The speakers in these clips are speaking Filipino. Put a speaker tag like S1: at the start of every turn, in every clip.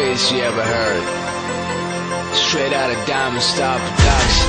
S1: dopest you ever heard. Straight out of Diamond Star Production.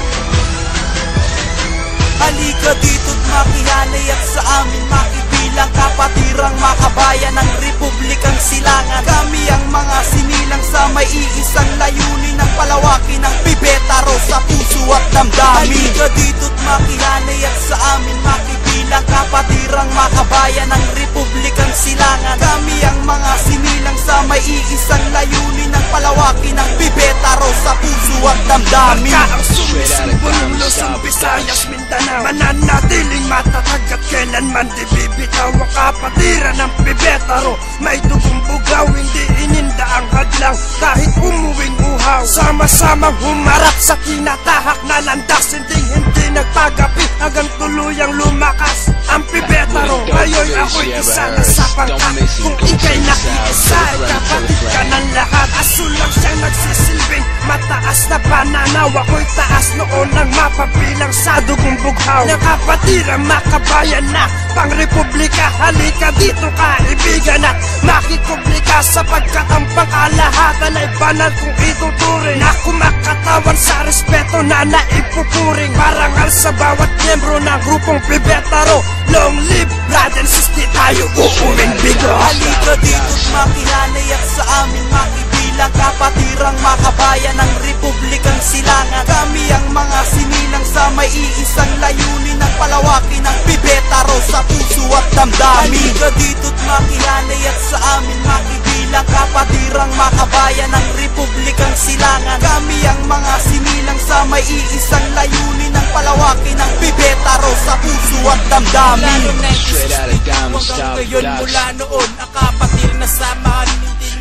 S2: Halika dito't makihanay at sa amin makibilang kapatirang makabayan ng Republikang Silangan. Kami ang mga sinilang sa may iisang layunin ng palawakin ng pibetaro sa puso at damdamin. Halika dito't makihanay at sa amin makibilang kapatirang makabayan ng Republikang Silangan. Kami ang mga sinilang sa may iisang layunin ng palawakin ng pibetaro sa puso at damdamin.
S3: Ang sumisimbolo Luzon, Visayas, Mindanao, mananatiling matatag at kailanman di bibitaw ang kapatiran ng pibetaro. May dugong bugaw, hindi ininda ang hadlang kahit umuwing uhaw. Sama-samang humarap sa tinatahak na landas, hindi nagpagapi hanggang tuluyang lumakas ang pibetaro. Ngayon ako'y isa na sa pangkat, kung ika'y nakiisa ay kapatid ka ng lahat. Asul lang siyang nagsisilbing mataas na pananaw, ako'y taas noon ang mapabilang sa dugong bughaw ng kapatirang makabayan na pangrepublika. Halika dito kaibigan at makikublika, sapagkat ang pangkalahatan ay banal kung ituturing na kumakatawan sa respeto na naipupuring. Parangal sa bawat miyembro ng grupong pibetaro. Long live blood and sister, tayo uuwing bigo.
S2: Halika dito't makihanay at sa amin makibilang kapatirang makabayan ng Republikang Silangan. Kami ang mga sinilang sa may iisang layunin ng palawakin ng pibetaro sa puso at damdamin. Halika dito't makihanay at sa amin makibilang kapatirang makabayan ng Republikang Silangan. Kami ang mga sinilang sa may iisang layunin ng palawakin ng pibetaro sa puso at damdamin.
S4: Lalo 1962 hanggang ngayon, mula noon ang kapatid na samahan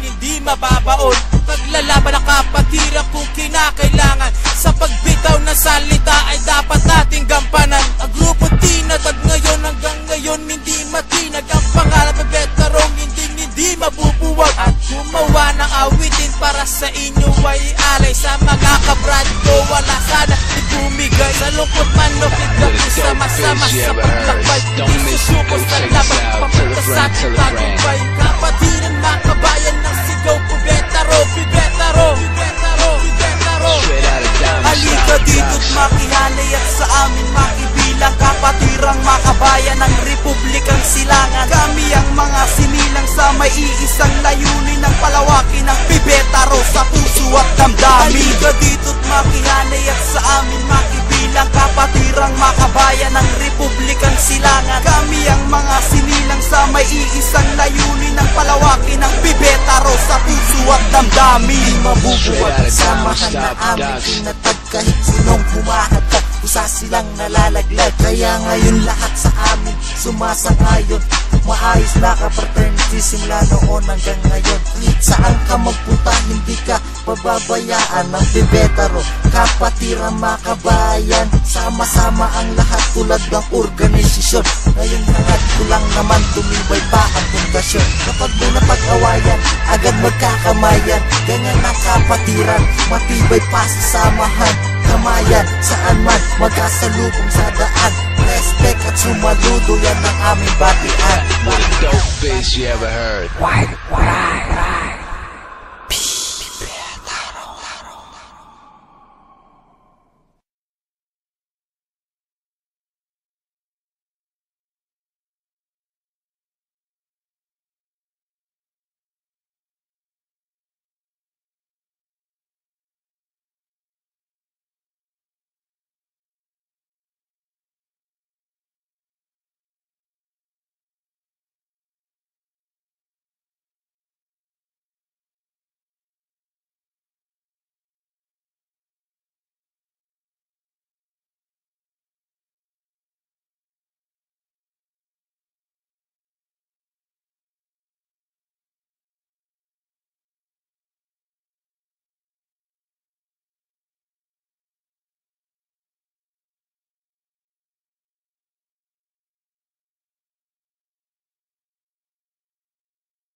S4: hindi mababaon. Paglalaban ang kapatiran kung kinakailangan, sa pagbitaw ng salita ay dapat nating gampanan. Ang grupo tinatag ngayon, hanggang ngayon hindi matinag. Ang pangalan pibetarong hindi mabubuwag, at gumawa ng awitin para sa inyo ay alay. Sa mga kabrad ko wala sana di bumigay, sa lungkot man o biglang sama-sama sa paglakbay. Di susuko sa laban papunta sa ating tagumpay. Kapatiran makabayan ng sigaw, pibetaro, pibetaro, pibetaro, pibetaro.
S2: Halika dito't makihanay at sa amin makibilang kapatirang makabayan ng Republikang Silangan. Kami ang mga sinilang sa may iisang layunin ng palawakin ng pibetaro sa puso at damdamin. Halika dito't makihanay at sa amin makibilang kapatirang makabayan ng Republikang Silangan. Kami ang mga sinilang sa may iisang layunin ng palawakin ng pibetaro sa puso at damdamin. Di mabubuwag ang samahan na amin tinatag, kahit sinong humahatag isa silang nalalaglag. Kaya ngayon lahat sa amin sumasangayon, maayos na ka-fraternity simula noon hanggang ngayon. Saan ka magpunta hindi ka pababayaan ng pibetaro, kapatirang makabayan. Sama-sama ang lahat tulad ng organisasyon. Ngayon hangad ko lang naman tumibay pa ang pundasyon. Kapag may napag-awayan agad magkakamayan, ganyan ang kapatiran, matibay pa sa samahan. Kamayan saan man magkasalubong sa daan, respect at sumaludo yan ang aming batian.
S1: What the dopest you ever heard.
S3: Why?